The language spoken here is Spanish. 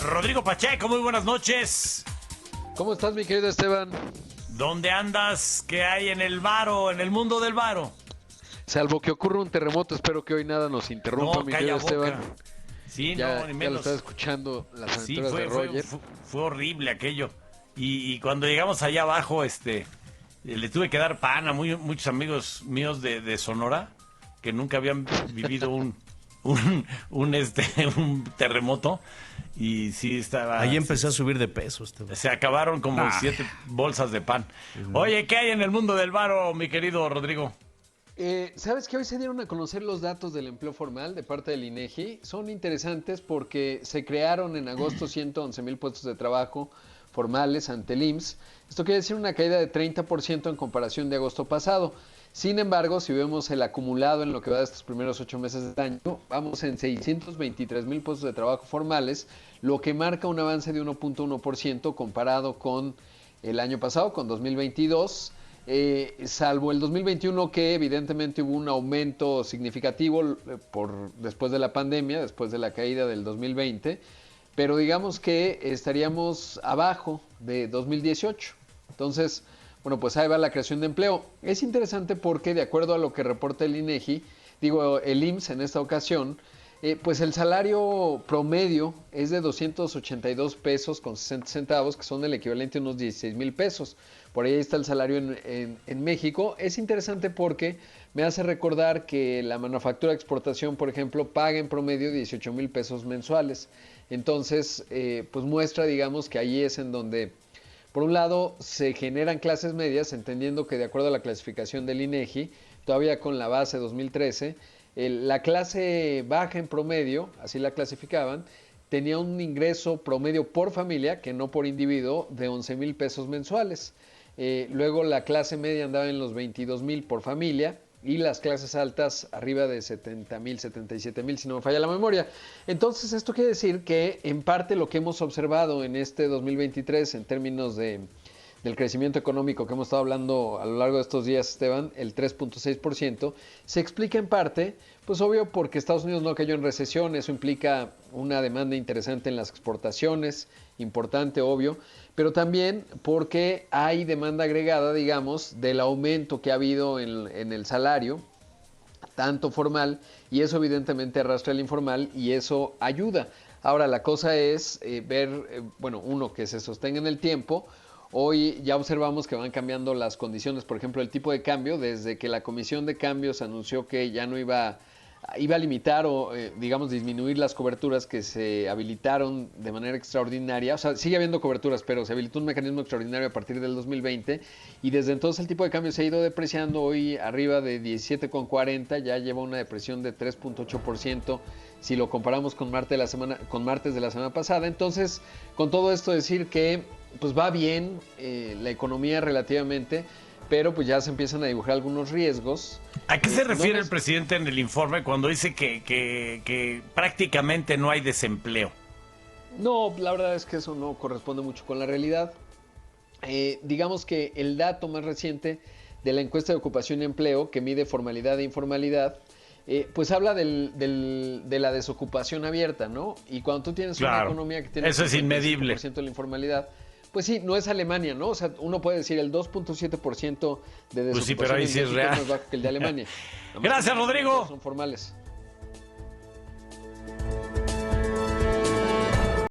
Rodrigo Pacheco, muy buenas noches. ¿Cómo estás, mi querido Esteban? ¿Dónde andas? ¿Qué hay en el varo, en el mundo del varo? Salvo que ocurra un terremoto, espero que hoy nada nos interrumpa, No, mi calla querido boca. Esteban. Sí, Ya, no, ni ya lo menos. estaba escuchando las Sí, aventuras de Roger. fue horrible aquello. Y cuando llegamos allá abajo, le tuve que dar pan a muchos amigos míos de Sonora que nunca habían vivido un terremoto. Y sí estaba. Ahí empecé a subir de peso. Se acabaron como 7 bolsas de pan. Oye, ¿qué hay en el mundo del varo, mi querido Rodrigo? ¿Sabes que hoy se dieron a conocer los datos del empleo formal de parte del INEGI? Son interesantes porque se crearon en agosto 111,000 puestos de trabajo formales ante el IMSS. Esto quiere decir una caída de 30% en comparación de agosto pasado. Sin embargo, si vemos el acumulado en lo que va de estos primeros 8 meses del año, vamos en 623,000 puestos de trabajo formales, lo que marca un avance de 1.1% comparado con el año pasado, con 2022. Salvo el 2021, que evidentemente hubo un aumento significativo después de la pandemia, después de la caída del 2020, pero digamos que estaríamos abajo de 2018. Entonces, bueno, pues ahí va la creación de empleo. Es interesante porque, de acuerdo a lo que reporta el INEGI, el IMSS en esta ocasión, pues el salario promedio es de 282 pesos con 60 centavos, que son el equivalente a unos 16,000 pesos. Por ahí está el salario en México. Es interesante porque me hace recordar que la manufactura de exportación, por ejemplo, paga en promedio 18,000 pesos mensuales. Entonces, pues muestra, digamos, que ahí es en donde, por un lado, se generan clases medias, entendiendo que de acuerdo a la clasificación del INEGI, todavía con la base 2013, la clase baja en promedio, así la clasificaban, tenía un ingreso promedio por familia, que no por individuo, de 11,000 pesos mensuales. Luego la clase media andaba en los 22,000 por familia y las clases altas arriba de 70,000, 77,000, si no me falla la memoria. Entonces, esto quiere decir que en parte lo que hemos observado en este 2023 en términos del crecimiento económico que hemos estado hablando a lo largo de estos días, Esteban, el 3.6%, se explica en parte, pues obvio, porque Estados Unidos no cayó en recesión. Eso implica una demanda interesante en las exportaciones, importante, obvio, pero también porque hay demanda agregada, digamos, del aumento que ha habido en el salario, tanto formal, y eso evidentemente arrastra el informal y eso ayuda. Ahora, la cosa es uno, que se sostenga en el tiempo. Hoy ya observamos que van cambiando las condiciones, por ejemplo, el tipo de cambio, desde que la Comisión de Cambios anunció que ya no iba a limitar o, digamos, disminuir las coberturas que se habilitaron de manera extraordinaria. O sea, sigue habiendo coberturas, pero se habilitó un mecanismo extraordinario a partir del 2020 y desde entonces el tipo de cambio se ha ido depreciando. Hoy arriba de 17,40, ya lleva una depresión de 3.8% si lo comparamos con martes de la semana pasada. Entonces, con todo esto decir que pues va bien la economía relativamente, pero pues ya se empiezan a dibujar algunos riesgos. ¿A qué se refiere el presidente en el informe cuando dice que prácticamente no hay desempleo? No, la verdad es que eso no corresponde mucho con la realidad. Digamos que el dato más reciente de la encuesta de ocupación y empleo, que mide formalidad e informalidad, pues habla de la desocupación abierta, ¿no? Y cuando tú tienes una economía que tiene eso es inmedible, de la informalidad, pues sí, no es Alemania, ¿no? O sea, uno puede decir el 2.7% de desocupación pues sí, pero ahí sí es real. es más bajo que el de Alemania. Gracias, Rodrigo. Son formales.